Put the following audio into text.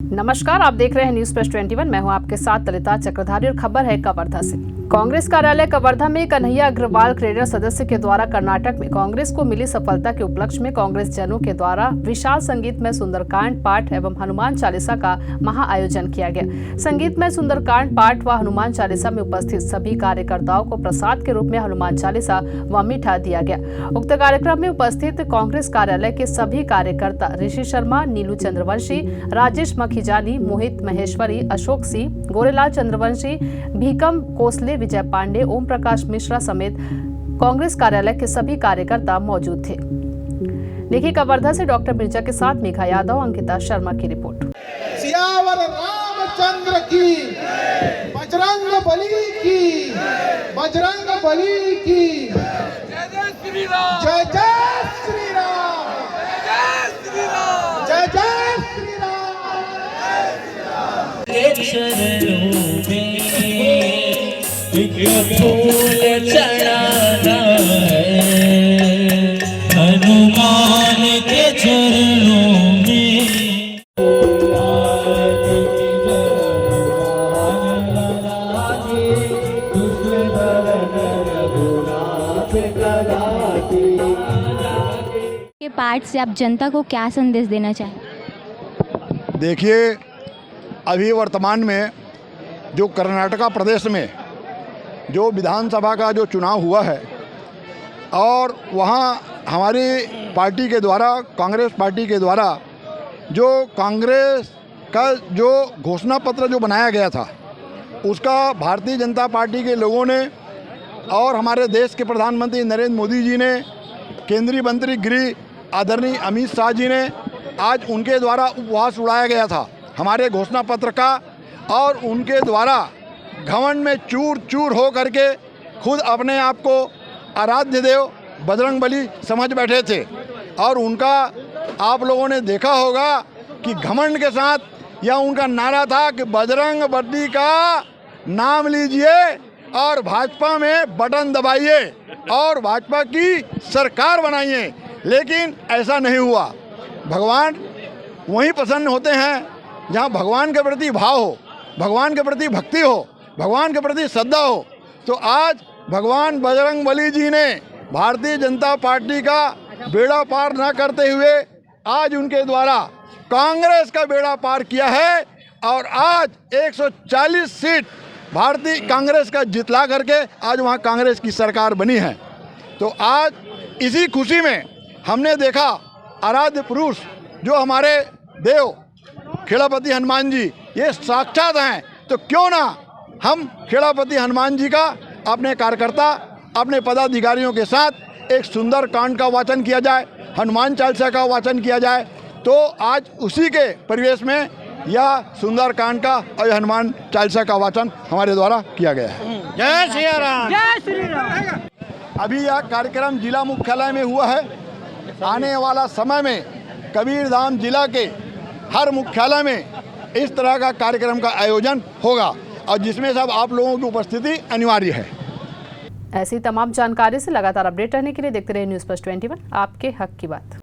नमस्कार, आप देख रहे हैं न्यूज प्लस 21। मैं हूं आपके साथ ललिता चक्रधारी और खबर है कवर्धा से। कांग्रेस कार्यालय कवर्धा में कन्हैया अग्रवाल क्रेडर सदस्य के द्वारा कर्नाटक में कांग्रेस को मिली सफलता के उपलक्ष्य में कांग्रेस जनों के द्वारा विशाल संगीतमय सुंदरकांड पाठ एवं हनुमान चालीसा का महाआयोजन किया गया। संगीतमय सुंदरकांड पाठ व हनुमान चालीसा में उपस्थित सभी कार्यकर्ताओं को प्रसाद के रूप में हनुमान चालीसा व मीठा दिया गया। उक्त कार्यक्रम में उपस्थित कांग्रेस कार्यालय के सभी कार्यकर्ता ऋषि शर्मा, नीलू चंद्रवंशी, राजेश खिजानी, मोहित महेश्वरी, अशोक सिंह, गोरेलाल चंद्रवंशी, भीकम कोसले, विजय पांडे, ओम प्रकाश मिश्रा समेत कांग्रेस कार्यालय के सभी कार्यकर्ता मौजूद थे। देखिए कवर्धा से डॉक्टर मिर्जा के साथ मेघा यादव, अंकिता शर्मा की रिपोर्ट। सियावर रामचंद्र की, बजरंग बली की, बजरंग बली की, जय जय श्री राम, जय जय श्री राम, जय जय श्री राम, जय जय श्री राम। चरणों में एक फूल चढ़ाना है हनुमान के चरणों में। के पाठ से आप जनता को क्या संदेश देना चाहें? देखिए, अभी वर्तमान में जो कर्नाटका प्रदेश में जो विधानसभा का जो चुनाव हुआ है और वहाँ हमारी पार्टी के द्वारा, कांग्रेस पार्टी के द्वारा जो कांग्रेस का जो घोषणा पत्र जो बनाया गया था उसका भारतीय जनता पार्टी के लोगों ने और हमारे देश के प्रधानमंत्री नरेंद्र मोदी जी ने, केंद्रीय मंत्री गृह आदरणीय अमित शाह जी ने, आज उनके द्वारा उपवास उड़ाया गया था हमारे घोषणा पत्र का, और उनके द्वारा घमंड में चूर चूर हो करके खुद अपने आप को आराध्य देव बजरंग बली समझ बैठे थे। और उनका आप लोगों ने देखा होगा कि घमंड के साथ यह उनका नारा था कि बजरंग बली का नाम लीजिए और भाजपा में बटन दबाइए और भाजपा की सरकार बनाइए। लेकिन ऐसा नहीं हुआ। भगवान वहीं प्रसन्न होते हैं जहाँ भगवान के प्रति भाव हो, भगवान के प्रति भक्ति हो, भगवान के प्रति श्रद्धा हो। तो आज भगवान बजरंग बली जी ने भारतीय जनता पार्टी का बेड़ा पार न करते हुए आज उनके द्वारा कांग्रेस का बेड़ा पार किया है और आज 140 सीट भारतीय कांग्रेस का जितला करके आज वहाँ कांग्रेस की सरकार बनी है। तो आज इसी खुशी में हमने देखा आराध्य पुरुष जो हमारे देव खेड़ापति हनुमान जी ये साक्षात हैं, तो क्यों ना हम खेड़ापति हनुमान जी का अपने कार्यकर्ता, अपने पदाधिकारियों के साथ एक सुंदर कांड का वाचन किया जाए, हनुमान चालीसा का वाचन किया जाए। तो आज उसी के परिवेश में यह सुंदर कांड का और हनुमान चालीसा का वाचन हमारे द्वारा किया गया है। जय श्री राम, जय श्री राम। अभी यह कार्यक्रम जिला मुख्यालय में हुआ है। आने वाला समय में कबीरधाम जिला के हर मुख्यालय में इस तरह का कार्यक्रम का आयोजन होगा और जिसमें सब आप लोगों की उपस्थिति अनिवार्य है। ऐसी तमाम जानकारी से लगातार अपडेट रहने के लिए देखते रहिए न्यूज प्लस 21, आपके हक की बात।